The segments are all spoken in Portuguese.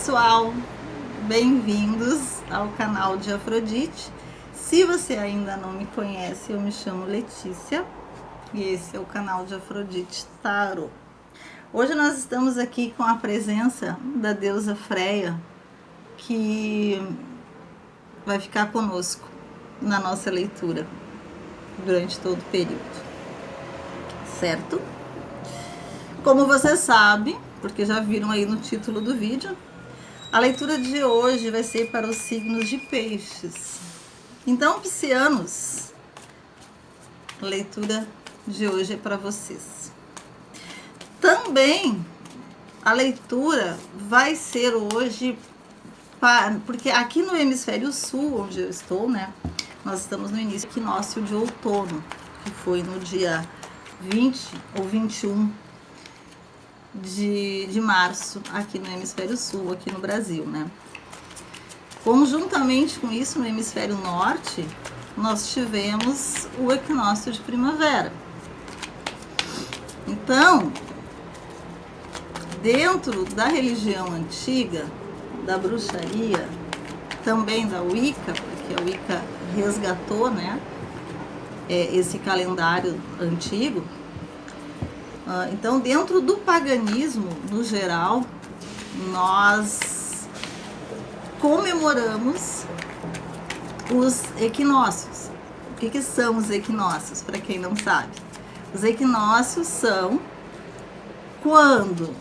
pessoal, bem-vindos ao canal de Afrodite. Se você ainda não me conhece, eu me chamo Letícia e esse é o canal de Afrodite Tarot. Hoje nós estamos aqui com a presença da deusa Freia, que vai ficar conosco na nossa leitura durante todo o período, certo? Como você sabe, porque já viram aí no título do vídeo, a leitura de hoje vai ser para os signos de peixes. Então, piscianos, a leitura de hoje é para vocês. Também a leitura vai ser hoje, porque aqui no hemisfério sul, onde eu estou, né, nós estamos no início do equinócio de outono, que foi no dia 20 ou 21 de março, aqui no hemisfério sul, aqui no Brasil, né? Conjuntamente com isso, no hemisfério norte, nós tivemos o equinócio de primavera. Então, dentro da religião antiga, da bruxaria, também da Wicca, porque a Wicca resgatou, né, esse calendário antigo. Então, dentro do paganismo, no geral, nós comemoramos os equinócios. O que são os equinócios, para quem não sabe? Os equinócios são quando,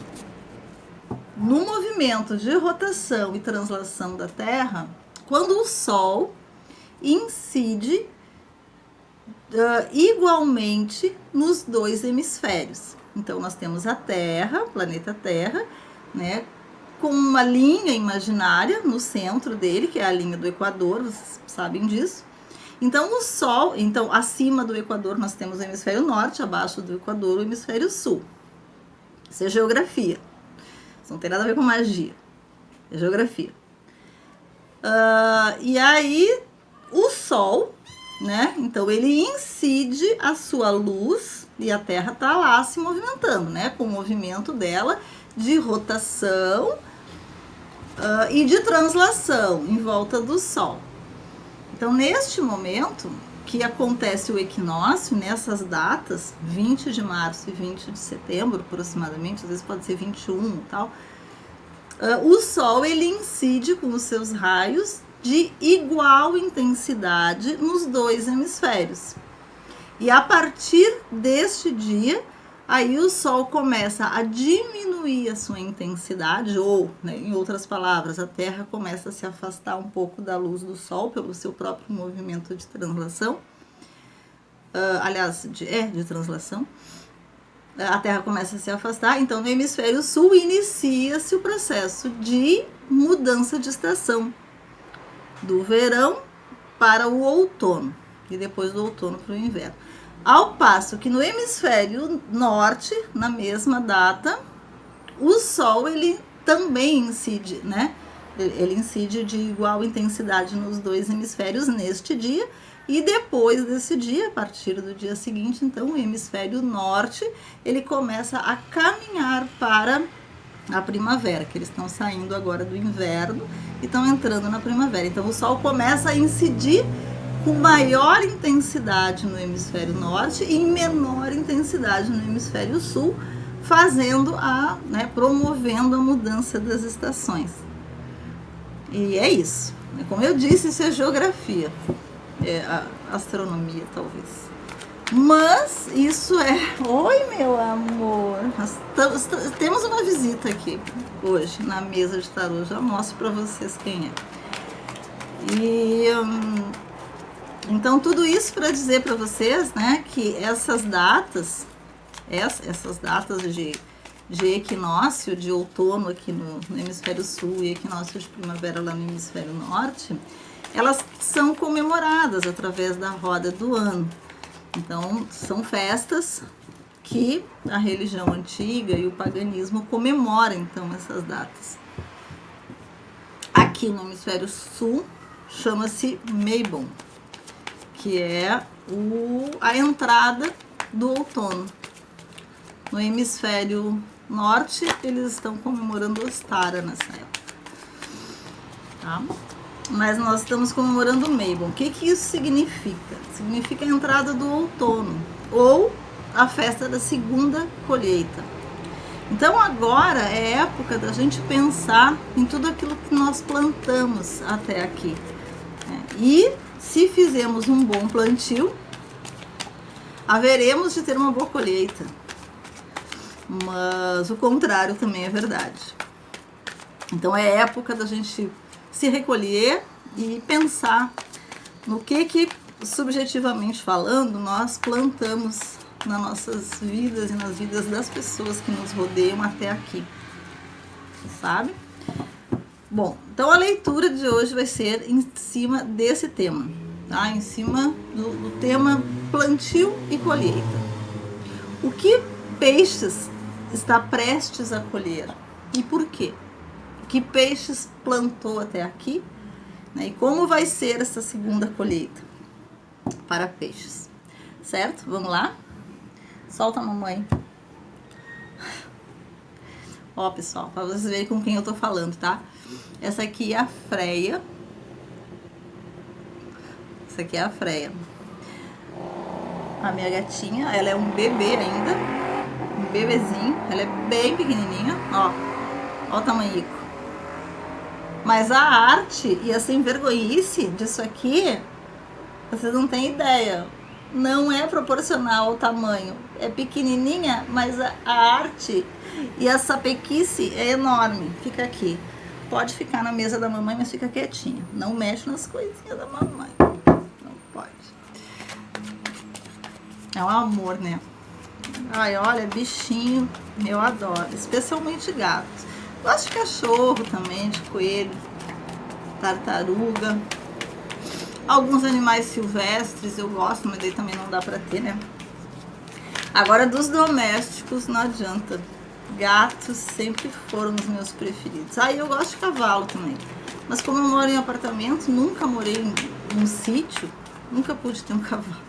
no movimento de rotação e translação da Terra, quando o Sol incide igualmente nos dois hemisférios. Então, nós temos a Terra, o planeta Terra, né, com uma linha imaginária no centro dele, que é a linha do Equador, vocês sabem disso. Então, o Sol, então, acima do Equador nós temos o hemisfério norte, abaixo do Equador o hemisfério sul. Isso é geografia. Isso não tem nada a ver com magia. É geografia. E aí, o Sol, né? Então ele incide a sua luz e a Terra está lá se movimentando, né? Com o movimento dela de rotação e de translação em volta do Sol. Então, neste momento que acontece o equinócio, nessas datas, 20 de março e 20 de setembro, aproximadamente, às vezes pode ser 21 e tal, o Sol ele incide com os seus raios de igual intensidade nos dois hemisférios. E a partir deste dia, aí o Sol começa a diminuir a sua intensidade, ou, né, em outras palavras, a Terra começa a se afastar um pouco da luz do Sol pelo seu próprio movimento de translação. De translação. A Terra começa a se afastar, então no hemisfério sul inicia-se o processo de mudança de estação, do verão para o outono e depois do outono para o inverno. Ao passo que no hemisfério norte, na mesma data, o Sol ele também incide, né? Ele incide de igual intensidade nos dois hemisférios neste dia, e depois desse dia, a partir do dia seguinte, então o hemisfério norte ele começa a caminhar para a primavera, que eles estão saindo agora do inverno e estão entrando na primavera. Então o Sol começa a incidir com maior intensidade no hemisfério norte e em menor intensidade no hemisfério sul, fazendo promovendo a mudança das estações. E é isso. Como eu disse, isso é geografia, astronomia talvez. Mas isso é... Oi, meu amor. Nós temos uma visita aqui hoje na mesa de tarô. Já mostro para vocês quem é. Então, tudo isso para dizer para vocês, né, que essas datas de equinócio, de outono aqui no hemisfério sul e equinócio de primavera lá no hemisfério norte, elas são comemoradas através da roda do ano. Então, são festas que a religião antiga e o paganismo comemoram, então, essas datas. Aqui no hemisfério sul, chama-se Mabon, que é a entrada do outono. No hemisfério norte, eles estão comemorando Ostara nessa época. tá? Mas nós estamos comemorando o Mabon. O que isso significa? Significa a entrada do outono, ou a festa da segunda colheita. Então agora é época da gente pensar em tudo aquilo que nós plantamos até aqui. E se fizermos um bom plantio, haveremos de ter uma boa colheita. Mas o contrário também é verdade. Então é época da gente se recolher e pensar no que subjetivamente falando, nós plantamos nas nossas vidas e nas vidas das pessoas que nos rodeiam até aqui, sabe? Bom, então a leitura de hoje vai ser em cima desse tema, tá? Em cima do tema plantio e colheita. O que peixes está prestes a colher e por quê? Que peixes plantou até aqui, né? E como vai ser essa segunda colheita para peixes, certo? Vamos lá? Solta a mamãe. Ó, pessoal, para vocês verem com quem eu tô falando, tá? Essa aqui é a Freia. Essa aqui é a Freia. A minha gatinha, ela é um bebê ainda. Um bebezinho. Ela é bem pequenininha. Ó o tamanhico. Mas a arte e a sem vergonhice disso aqui, vocês não têm ideia. Não é proporcional ao tamanho. É pequenininha, mas a arte e a sapequice é enorme. Fica aqui. Pode ficar na mesa da mamãe, mas fica quietinha. Não mexe nas coisinhas da mamãe. Não pode. É um amor, né? Ai, olha, bichinho, eu adoro. Especialmente gatos. Gosto de cachorro também, de coelho, tartaruga. Alguns animais silvestres eu gosto, mas daí também não dá pra ter, né? Agora, dos domésticos, não adianta. Gatos sempre foram os meus preferidos. Eu gosto de cavalo também. Mas como eu moro em apartamento, nunca morei em um sítio, nunca pude ter um cavalo.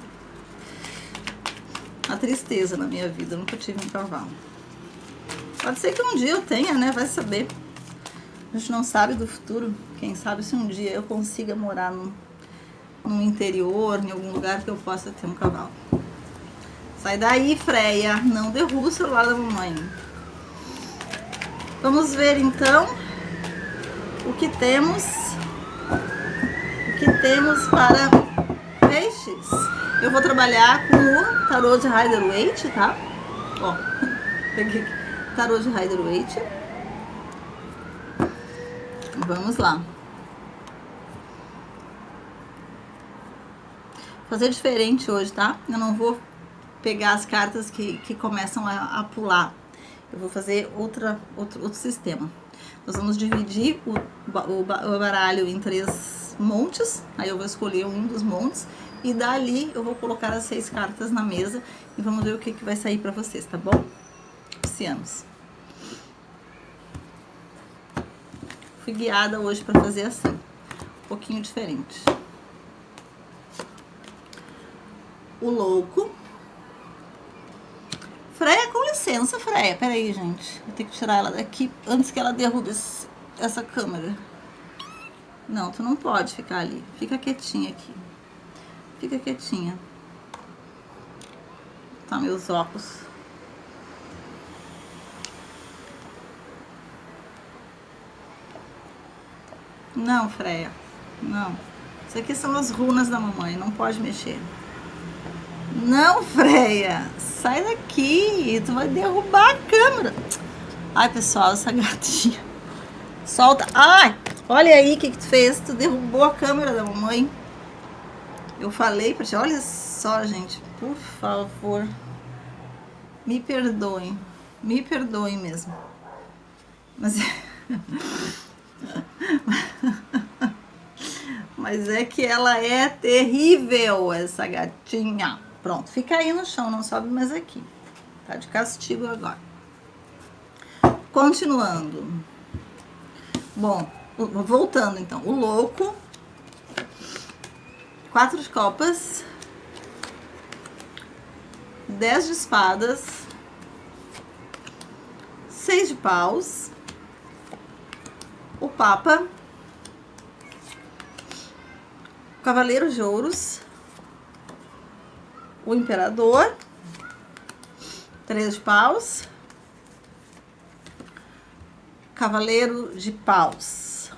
Uma tristeza na minha vida, nunca tive um cavalo. Pode ser que um dia eu tenha, né? Vai saber. A gente não sabe do futuro. Quem sabe se um dia eu consiga morar no interior, em algum lugar que eu possa ter um cavalo. Sai daí, Freia. Não derruba o celular da mamãe. Vamos ver então o que temos para peixes. Eu vou trabalhar com o tarô de Rider-Waite, tá? Ó, peguei aqui. Tarô de Rider-Waite. Vamos lá. Fazer diferente hoje, tá? Eu não vou pegar as cartas que começam a pular. Eu vou fazer outro sistema. Nós vamos dividir o baralho em 3 montes. Aí eu vou escolher um dos montes. E dali eu vou colocar as 6 cartas na mesa. E vamos ver o que vai sair pra vocês, tá bom? Piscianos. Fui guiada hoje pra fazer assim. Um pouquinho diferente. O louco. Freia, com licença, Freia. Peraí, gente. Vou ter que tirar ela daqui antes que ela derrube essa câmera. Não, tu não pode ficar ali. Fica quietinha aqui. Fica quietinha. Tá, meus óculos. Não, Freia. Não. Isso aqui são as runas da mamãe. Não pode mexer. Não, Freia. Sai daqui. Tu vai derrubar a câmera. Ai, pessoal, essa gatinha. Solta. Ai, olha aí o que tu fez. Tu derrubou a câmera da mamãe. Eu falei pra ti. Olha só, gente. Por favor. Me perdoem. Me perdoem mesmo. Mas... Mas é que ela é terrível, essa gatinha. Pronto, fica aí no chão, não sobe mais aqui. Tá de castigo agora. Continuando. Bom, voltando então. O louco. 4 de copas. 10 de espadas. 6 de paus. O Papa. Cavaleiro de Ouros, o Imperador, 3 de Paus, Cavaleiro de Paus.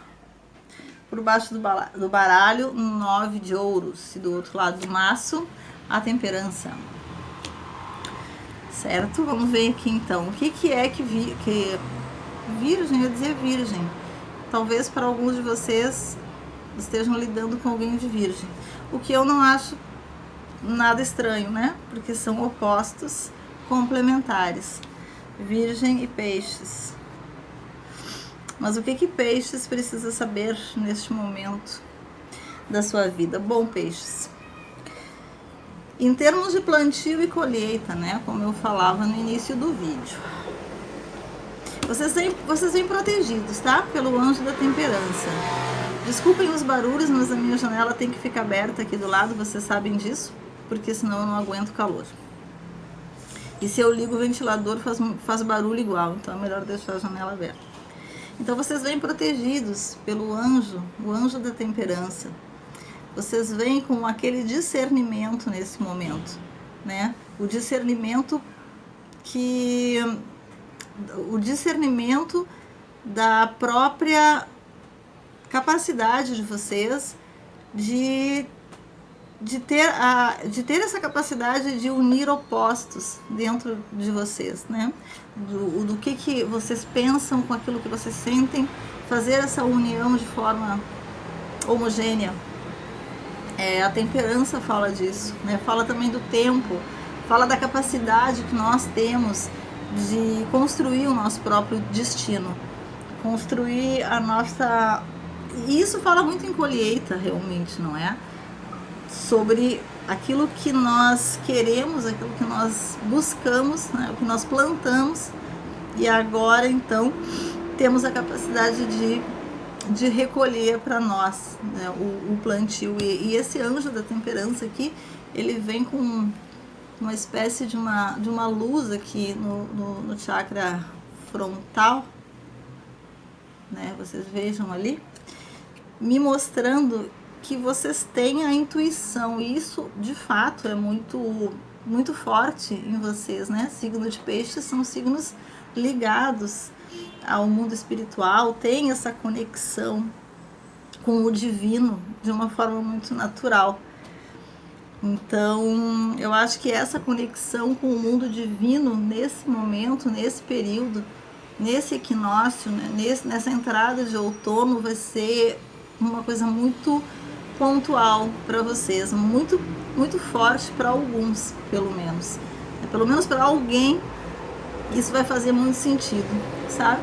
Por baixo do baralho, 9 de Ouros. E do outro lado do maço, a Temperança. Certo? Vamos ver aqui então. O que é que Virgem, eu ia dizer Virgem. Talvez para alguns de vocês estejam lidando com alguém de Virgem. O que eu não acho nada estranho, né? Porque são opostos complementares. Virgem e Peixes. Mas o que Peixes precisa saber neste momento da sua vida? Bom, Peixes, em termos de plantio e colheita, né, como eu falava no início do vídeo, vocês vêm protegidos, tá? Pelo anjo da temperança. Desculpem os barulhos, mas a minha janela tem que ficar aberta aqui do lado, vocês sabem disso, porque senão eu não aguento o calor. E se eu ligo o ventilador faz barulho igual, então é melhor deixar a janela aberta. Então vocês vêm protegidos pelo anjo, o anjo da temperança. Vocês vêm com aquele discernimento nesse momento, né? O discernimento da própria capacidade de vocês de ter essa capacidade de unir opostos dentro de vocês, né? Do que vocês pensam com aquilo que vocês sentem, fazer essa união de forma homogênea. A temperança fala disso, né? Fala também do tempo, fala da capacidade que nós temos de construir o nosso próprio destino, construir a nossa... E isso fala muito em colheita, realmente, não é? Sobre aquilo que nós queremos, aquilo que nós buscamos, né? O que nós plantamos, e agora então temos a capacidade de recolher para nós, né, o plantio. E esse anjo da temperança aqui, ele vem com uma espécie de uma luz aqui no chakra frontal, né? Vocês vejam ali, me mostrando que vocês têm a intuição, e isso de fato é muito forte em vocês, né? Signo de Peixes são signos ligados ao mundo espiritual, tem essa conexão com o divino de uma forma muito natural. Então, eu acho que essa conexão com o mundo divino nesse momento, nesse período, nesse equinócio, né? Nessa entrada de outono, vai ser uma coisa muito pontual para vocês, muito forte para alguns, pelo menos para alguém isso vai fazer muito sentido, sabe?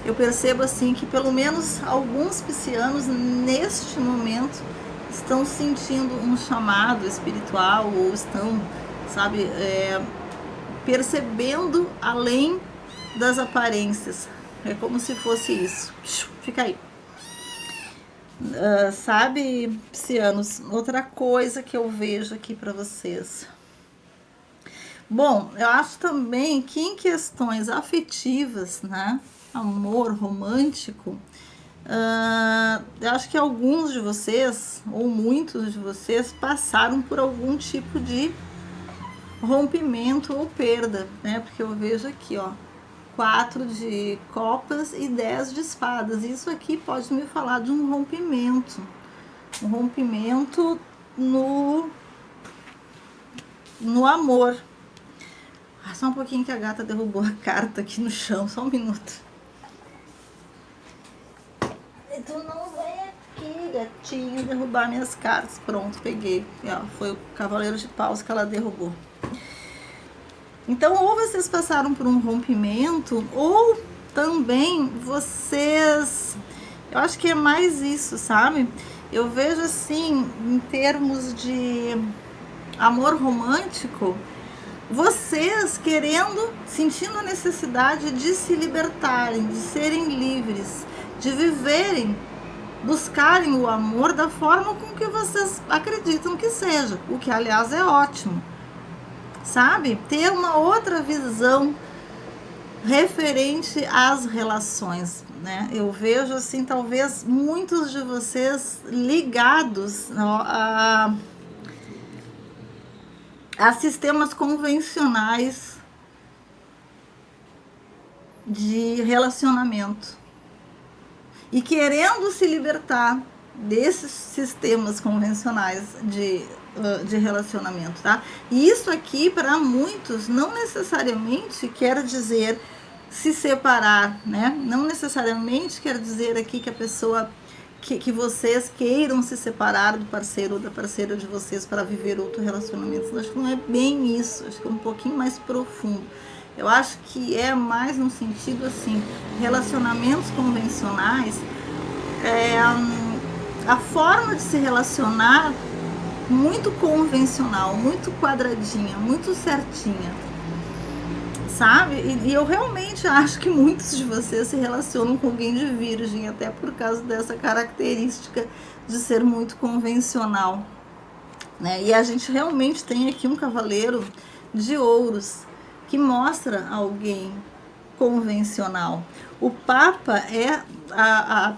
Eu percebo assim que pelo menos alguns piscianos neste momento estão sentindo um chamado espiritual, ou estão, sabe, percebendo além das aparências. É como se fosse isso. Fica aí. Sabe, piscianos, outra coisa que eu vejo aqui para vocês. Bom, eu acho também que em questões afetivas, né, amor romântico, eu acho que alguns de vocês, ou muitos de vocês, passaram por algum tipo de rompimento ou perda, né, porque eu vejo aqui, ó, 4 de copas e 10 de espadas. Isso aqui pode me falar de um rompimento no amor. Só um pouquinho que a gata derrubou a carta aqui no chão, só um minuto. Tu não vem aqui, gatinho, derrubar minhas cartas. Pronto, peguei. Foi o Cavaleiro de Paus que ela derrubou. Então, ou vocês passaram por um rompimento, ou também vocês... Eu acho que é mais isso, sabe? Eu vejo assim, em termos de amor romântico, vocês sentindo a necessidade de se libertarem, de serem livres, de viverem, buscarem o amor da forma com que vocês acreditam que seja, o que aliás é ótimo. Sabe? Ter uma outra visão referente às relações. né? Eu vejo assim, talvez muitos de vocês ligados a sistemas convencionais de relacionamento e querendo se libertar desses sistemas convencionais de relacionamento, tá? E isso aqui, para muitos, não necessariamente quer dizer se separar, né? Não necessariamente quer dizer aqui que a pessoa, que vocês queiram se separar do parceiro ou da parceira de vocês para viver outro relacionamento. Eu acho que não é bem isso, acho que é um pouquinho mais profundo. Eu acho que é mais no sentido assim, relacionamentos convencionais, a forma de se relacionar muito convencional, muito quadradinha, muito certinha, sabe? E eu realmente acho que muitos de vocês se relacionam com alguém de virgem, até por causa dessa característica de ser muito convencional, né? E a gente realmente tem aqui um cavaleiro de ouros que mostra alguém convencional. O Papa é a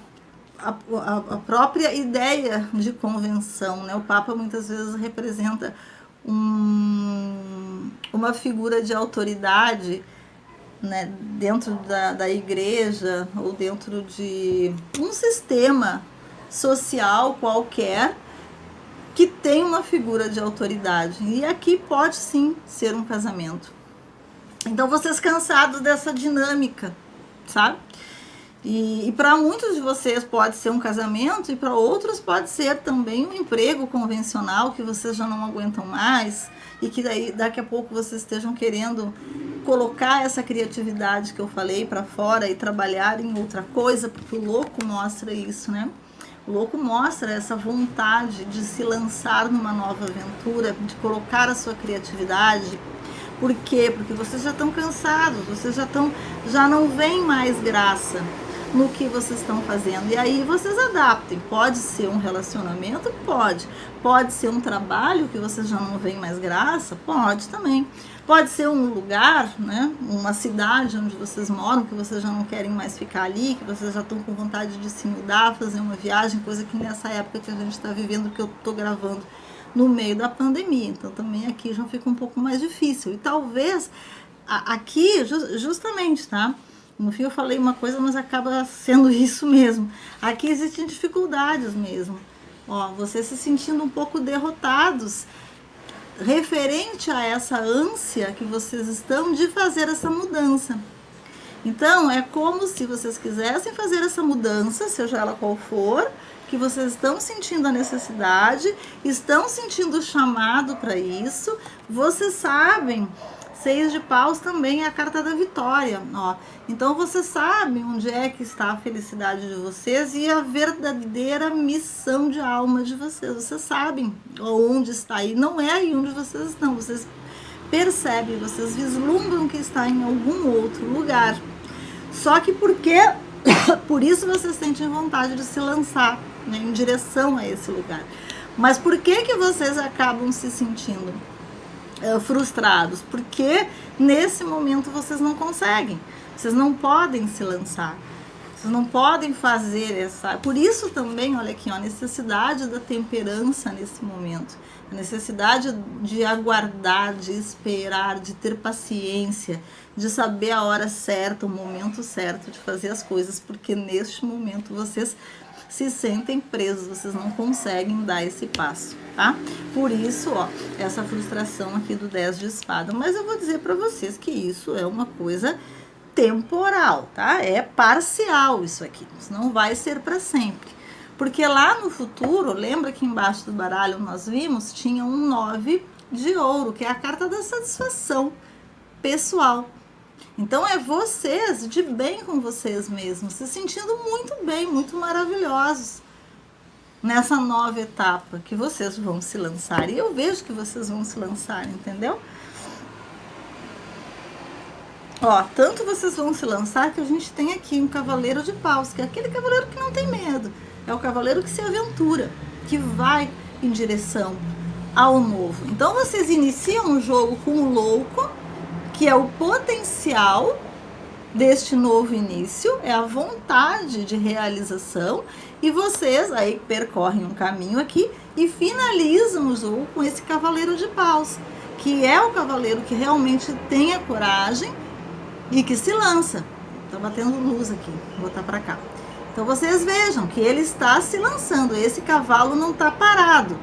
própria ideia de convenção, né? O Papa muitas vezes representa uma figura de autoridade, né, dentro da igreja ou dentro de um sistema social qualquer que tem uma figura de autoridade. E aqui pode sim ser um casamento. Então vocês cansados dessa dinâmica, sabe? E para muitos de vocês pode ser um casamento e para outros pode ser também um emprego convencional que vocês já não aguentam mais e que daí, daqui a pouco vocês estejam querendo colocar essa criatividade que eu falei para fora e trabalhar em outra coisa, porque o louco mostra isso, né? O louco mostra essa vontade de se lançar numa nova aventura, de colocar a sua criatividade. Por quê? Porque vocês já estão cansados, vocês já não veem mais graça no que vocês estão fazendo. E aí vocês adaptem. Pode ser um relacionamento? Pode. Pode ser um trabalho que vocês já não veem mais graça? Pode também. Pode ser um lugar, né? Uma cidade onde vocês moram, que vocês já não querem mais ficar ali, que vocês já estão com vontade de se mudar, fazer uma viagem, coisa que nessa época que a gente está vivendo, que eu estou gravando no meio da pandemia. Então também aqui já fica um pouco mais difícil. E talvez aqui, justamente, tá? No fim eu falei uma coisa, mas acaba sendo isso mesmo. Aqui existem dificuldades mesmo. Ó, vocês se sentindo um pouco derrotados referente a essa ânsia que vocês estão de fazer essa mudança. Então, é como se vocês quisessem fazer essa mudança, seja ela qual for, que vocês estão sentindo a necessidade, estão sentindo o chamado para isso, vocês sabem. 6 de paus também é a carta da vitória, ó. Então vocês sabem onde é que está a felicidade de vocês e a verdadeira missão de alma de vocês. Vocês sabem onde está aí, não é aí onde vocês estão. Vocês percebem, vocês vislumbram que está em algum outro lugar. Só que por isso vocês sentem vontade de se lançar, né, em direção a esse lugar. Mas por que vocês acabam se sentindo frustrados? Porque nesse momento vocês não conseguem, vocês não podem se lançar, vocês não podem fazer essa. Por isso também, olha aqui, ó, a necessidade da temperança nesse momento, a necessidade de aguardar, de esperar, de ter paciência, de saber a hora certa, o momento certo de fazer as coisas, porque neste momento vocês se sentem presos, vocês não conseguem dar esse passo, tá? Por isso, ó, essa frustração aqui do 10 de espada. Mas eu vou dizer para vocês que isso é uma coisa temporal, tá? É parcial isso aqui, isso não vai ser para sempre. Porque lá no futuro, lembra que embaixo do baralho nós vimos, tinha um 9 de ouro, que é a carta da satisfação pessoal. Então é vocês de bem com vocês mesmos, se sentindo muito bem, muito maravilhosos nessa nova etapa que vocês vão se lançar. E eu vejo que vocês vão se lançar, entendeu? Ó, tanto vocês vão se lançar que a gente tem aqui um cavaleiro de paus, que é aquele cavaleiro que não tem medo. É o cavaleiro que se aventura, que vai em direção ao novo. Então vocês iniciam um jogo com o louco, que é o potencial, deste novo início, é a vontade de realização, e vocês aí percorrem um caminho aqui e finalizam o jogo com esse cavaleiro de paus, que é o cavaleiro que realmente tem a coragem e que se lança. Tá batendo luz aqui, vou botar para cá. Então vocês vejam que ele está se lançando, esse cavalo não está parado.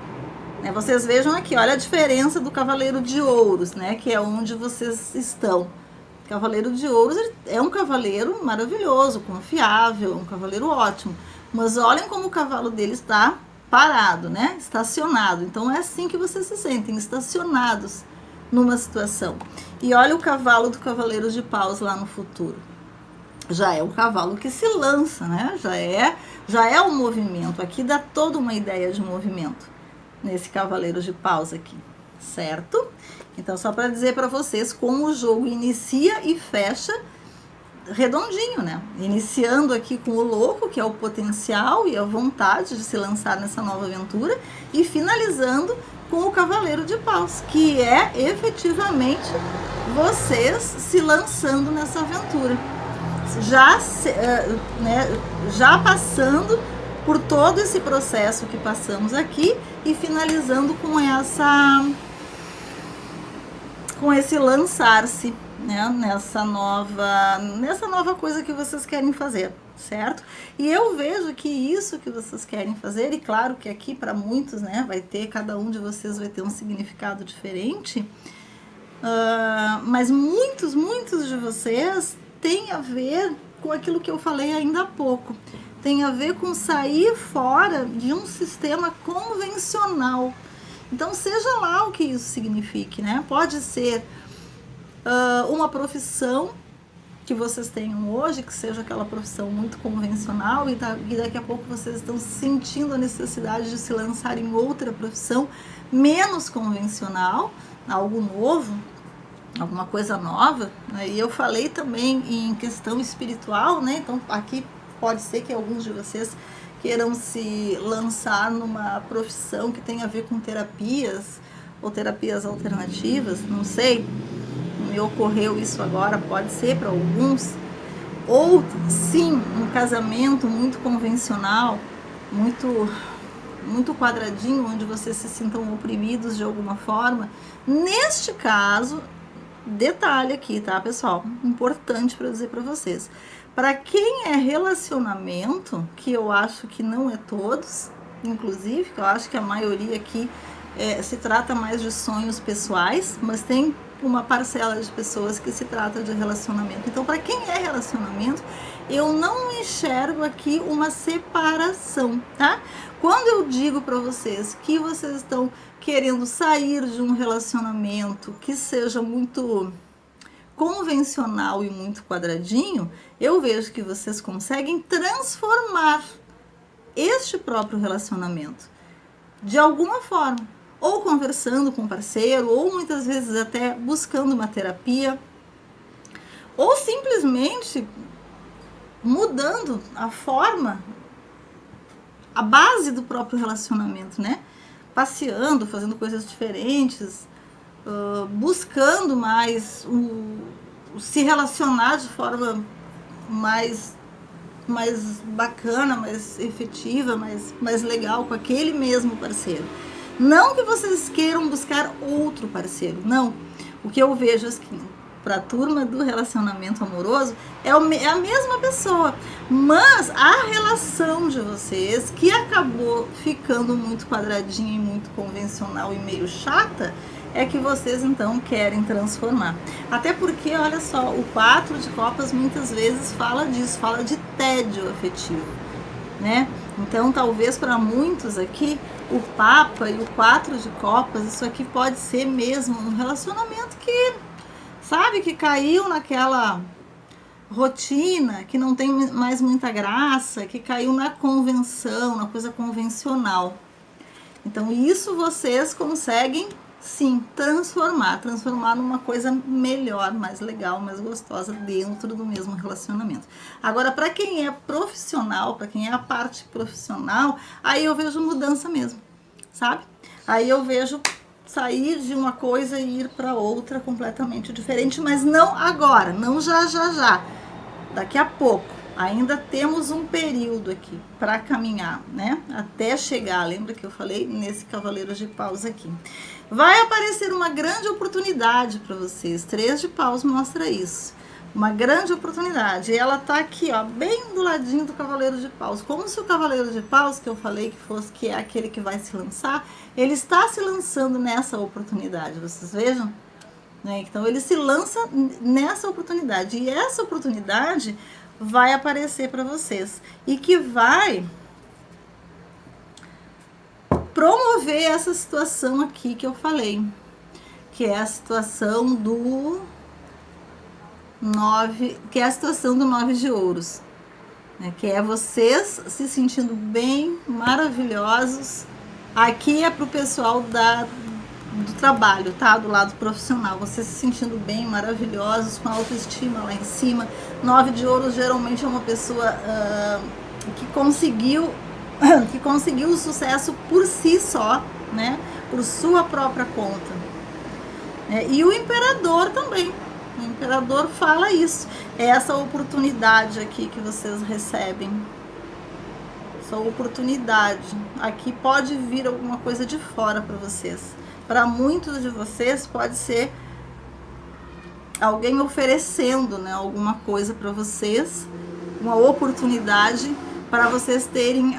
Né? Vocês vejam aqui, olha a diferença do cavaleiro de ouros, né? Que é onde vocês estão. Cavaleiro de ouros é um cavaleiro maravilhoso, confiável, um cavaleiro ótimo. Mas olhem como o cavalo dele está parado, né? Estacionado. Então é assim que vocês se sentem, estacionados numa situação. E olha o cavalo do cavaleiro de paus lá no futuro. Já é o cavalo que se lança, né? Já é o movimento. Aqui dá toda uma ideia de movimento nesse cavaleiro de paus aqui, certo? Então, só para dizer para vocês como o jogo inicia e fecha redondinho, né? Iniciando aqui com o louco, que é o potencial e a vontade de se lançar nessa nova aventura, e finalizando com o cavaleiro de paus, que é efetivamente vocês se lançando nessa aventura. Já passando por todo esse processo que passamos aqui e finalizando com esse lançar-se, né, nessa nova coisa que vocês querem fazer, certo? E eu vejo que isso que vocês querem fazer, e claro que aqui para muitos, né, cada um de vocês vai ter um significado diferente, mas muitos de vocês tem a ver com aquilo que eu falei ainda há pouco. Tem a ver com sair fora de um sistema convencional. Então, seja lá o que isso signifique, né? Pode ser uma profissão que vocês tenham hoje, que seja aquela profissão muito convencional, e daqui a pouco vocês estão sentindo a necessidade de se lançar em outra profissão menos convencional, algo novo, alguma coisa nova, né? E eu falei também em questão espiritual, né? Então aqui pode ser que alguns de vocês queiram se lançar numa profissão que tem a ver com terapias ou terapias alternativas, não sei, me ocorreu isso agora, pode ser para alguns, ou sim, um casamento muito convencional, muito quadradinho, onde vocês se sintam oprimidos de alguma forma. Neste caso, detalhe aqui, tá, pessoal? Importante para dizer para vocês. Para quem é relacionamento, que eu acho que não é todos, inclusive, que eu acho que a maioria aqui se trata mais de sonhos pessoais, mas tem uma parcela de pessoas que se trata de relacionamento. Então, para quem é relacionamento, eu não enxergo aqui uma separação, tá? Quando eu digo para vocês que vocês estão querendo sair de um relacionamento que seja muito convencional e muito quadradinho, eu vejo que vocês conseguem transformar este próprio relacionamento de alguma forma, ou conversando com o parceiro, ou muitas vezes até buscando uma terapia, ou simplesmente mudando a forma, a base do próprio relacionamento, né? Passeando, fazendo coisas diferentes, buscando mais se relacionar de forma mais bacana, mais efetiva, mais legal com aquele mesmo parceiro. Não que vocês queiram buscar outro parceiro, não. O que eu vejo assim, para a turma do relacionamento amoroso, é a mesma pessoa, mas a relação de vocês, que acabou ficando muito quadradinha e muito convencional e meio chata, é que vocês então querem transformar. Até porque, olha só, o 4 de copas muitas vezes fala disso, fala de tédio afetivo, né? Então, talvez para muitos aqui, o Papa e o 4 de copas, isso aqui pode ser mesmo um relacionamento que, sabe, que caiu naquela rotina, que não tem mais muita graça, que caiu na convenção, na coisa convencional. Então, isso vocês conseguem, sim, transformar numa coisa melhor, mais legal, mais gostosa dentro do mesmo relacionamento. Agora, para quem é profissional, para quem é a parte profissional, aí eu vejo mudança mesmo, sabe? Aí eu vejo sair de uma coisa e ir para outra completamente diferente, mas não agora, não já. daqui a pouco. Ainda temos um período aqui para caminhar, né? Até chegar, lembra que eu falei nesse Cavaleiro de Paus aqui. Vai aparecer uma grande oportunidade para vocês. 3 de Paus mostra isso. Uma grande oportunidade. E ela tá aqui, ó, bem do ladinho do Cavaleiro de Paus. Como se o Cavaleiro de Paus, que eu falei que é aquele que vai se lançar, ele está se lançando nessa oportunidade. Vocês vejam? Né? Então, ele se lança nessa oportunidade. E essa oportunidade vai aparecer para vocês e que vai promover essa situação aqui que eu falei, que é a situação do 9, que é a situação do 9 de ouros, né? Que é vocês se sentindo bem, maravilhosos. Aqui é pro pessoal do trabalho, tá? Do lado profissional, vocês se sentindo bem, maravilhosos, com a autoestima lá em cima. 9 de ouros geralmente é uma pessoa que conseguiu o sucesso por si só, né? Por sua própria conta. E o imperador também. O imperador fala isso. É essa oportunidade aqui que vocês recebem. Essa oportunidade. Aqui pode vir alguma coisa de fora para vocês. Para muitos de vocês pode ser alguém oferecendo, né, alguma coisa para vocês, uma oportunidade para vocês terem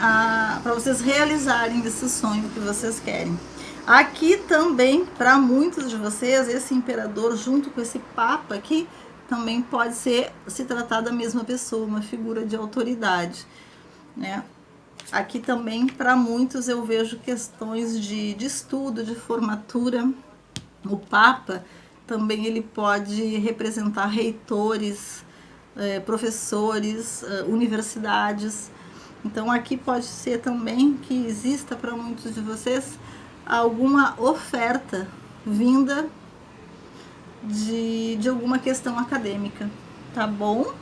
para vocês realizarem esse sonho que vocês querem. Aqui também, para muitos de vocês, esse imperador junto com esse papa aqui também pode se tratar da mesma pessoa, uma figura de autoridade, né? Aqui também, para muitos, eu vejo questões de estudo, de formatura. O Papa também ele pode representar reitores, professores, universidades. Então, aqui pode ser também que exista para muitos de vocês alguma oferta vinda de alguma questão acadêmica, tá bom?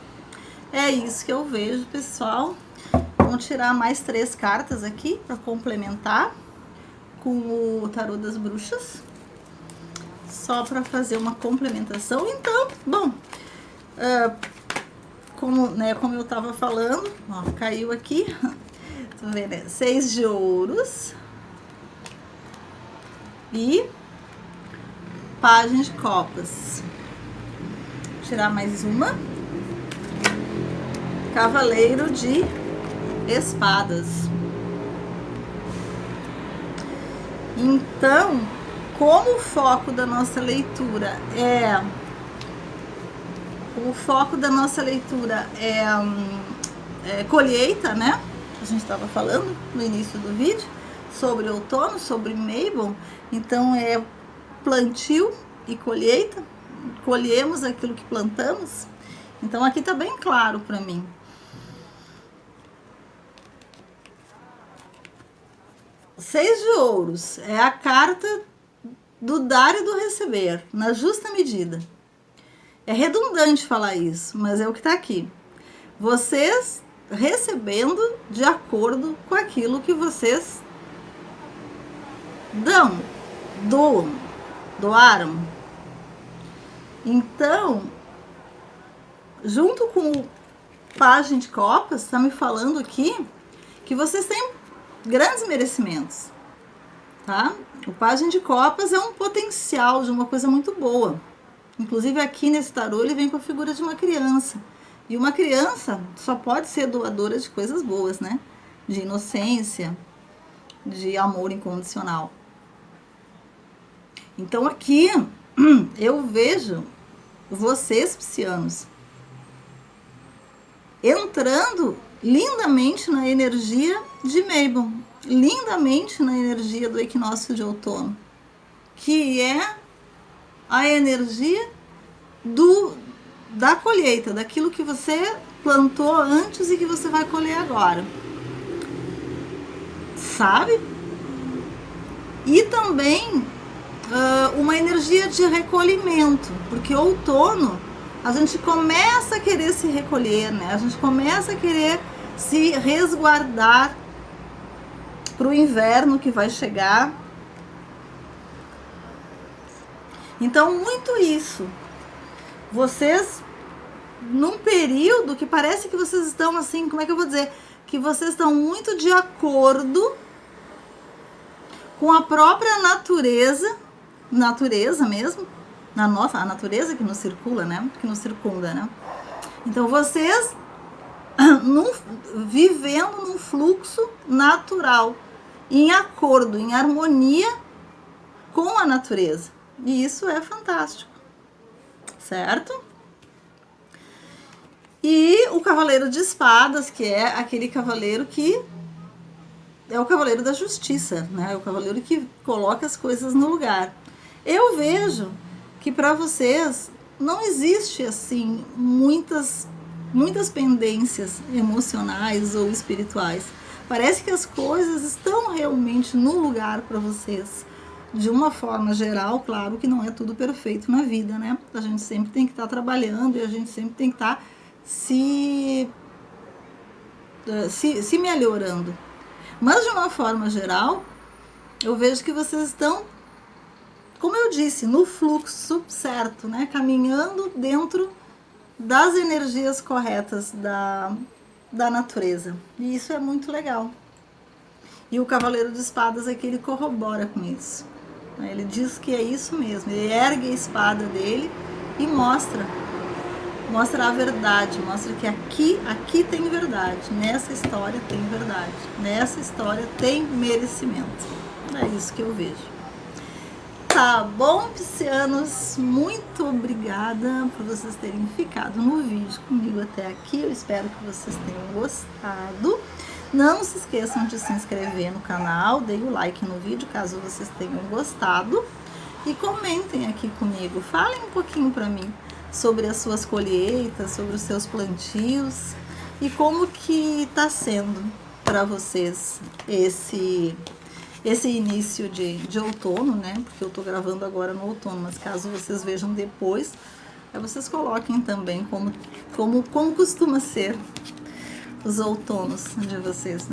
É isso que eu vejo, pessoal. Vamos tirar mais 3 cartas aqui para complementar com o Tarô das Bruxas, só para fazer uma complementação. Então, bom, como eu estava falando, ó, caiu aqui, tô vendo, né? 6 de ouros e Pagem de Copas. Vou tirar mais uma. Cavaleiro de Espadas. Então, como o foco da nossa leitura é colheita, né? A gente estava falando no início do vídeo sobre outono, sobre Mabel. Então é plantio e colheita. Colhemos aquilo que plantamos. Então aqui tá bem claro para mim. Seis de ouros é a carta do dar e do receber, na justa medida. É redundante falar isso, mas é o que está aqui. Vocês recebendo de acordo com aquilo que vocês doaram. Então, junto com o Pagem de Copas, está me falando aqui que vocês têm grandes merecimentos, tá? O Pagem de Copas é um potencial de uma coisa muito boa. Inclusive aqui nesse tarô ele vem com a figura de uma criança. E uma criança só pode ser doadora de coisas boas, né? De inocência, de amor incondicional. Então aqui eu vejo vocês, piscianos, entrando lindamente na energia de Mabel, lindamente na energia do equinócio de outono, que é a energia da colheita, daquilo que você plantou antes e que você vai colher agora, sabe? E também uma energia de recolhimento, porque outono a gente começa a querer se recolher, né? A gente começa a querer se resguardar para o inverno que vai chegar. Então, muito isso. Vocês num período que parece que vocês estão assim, como é que eu vou dizer? Que vocês estão muito de acordo com a própria natureza mesmo, a natureza que nos circula, né? Que nos circunda, né? Então vocês vivendo num fluxo natural, em acordo, em harmonia com a natureza. E isso é fantástico, certo? E o Cavaleiro de Espadas, que é aquele cavaleiro que é o cavaleiro da justiça, né? É o cavaleiro que coloca as coisas no lugar. Eu vejo que para vocês não existe assim muitas pendências emocionais ou espirituais. Parece que as coisas estão realmente no lugar para vocês. De uma forma geral, claro que não é tudo perfeito na vida, né? A gente sempre tem que estar trabalhando e a gente sempre tem que estar se melhorando. Mas de uma forma geral, eu vejo que vocês estão, como eu disse, no fluxo certo, né? Caminhando dentro das energias corretas da natureza. E isso é muito legal. E o Cavaleiro de Espadas aqui, ele corrobora com isso. Ele diz que é isso mesmo. Ele ergue a espada dele e mostra a verdade, mostra que aqui tem verdade, nessa história tem verdade, nessa história tem merecimento. É isso que eu vejo. Tá bom, piscianos? Muito obrigada por vocês terem ficado no vídeo comigo até aqui. Eu espero que vocês tenham gostado. Não se esqueçam de se inscrever no canal, deem o like no vídeo caso vocês tenham gostado. E comentem aqui comigo, falem um pouquinho para mim sobre as suas colheitas, sobre os seus plantios e como que está sendo para vocês esse início de outono, né? Porque eu estou gravando agora no outono, mas caso vocês vejam depois, vocês coloquem também como costuma ser os outonos de vocês,